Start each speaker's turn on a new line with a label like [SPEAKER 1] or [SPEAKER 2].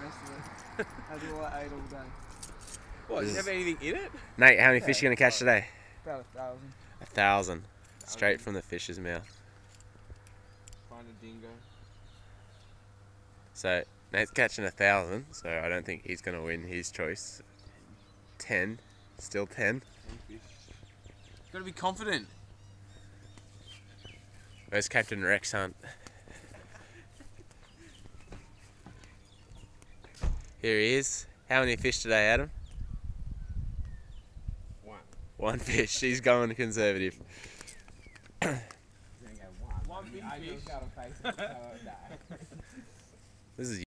[SPEAKER 1] yesterday. That's all I ate all day.
[SPEAKER 2] What, does it have anything in it?
[SPEAKER 3] Nate, how many fish are you going to catch today?
[SPEAKER 1] About 1,000.
[SPEAKER 3] 1,000. Straight from the fish's mouth.
[SPEAKER 2] Find a dingo.
[SPEAKER 3] So, Nate's catching 1,000, so I don't think he's going to win his choice. 10. Still 10.
[SPEAKER 2] 10 fish. Gotta be confident.
[SPEAKER 3] Where's Captain Rex Hunt? Here he is. How many fish today, Adam? One fish. He's going conservative.
[SPEAKER 2] One big fish.
[SPEAKER 3] This is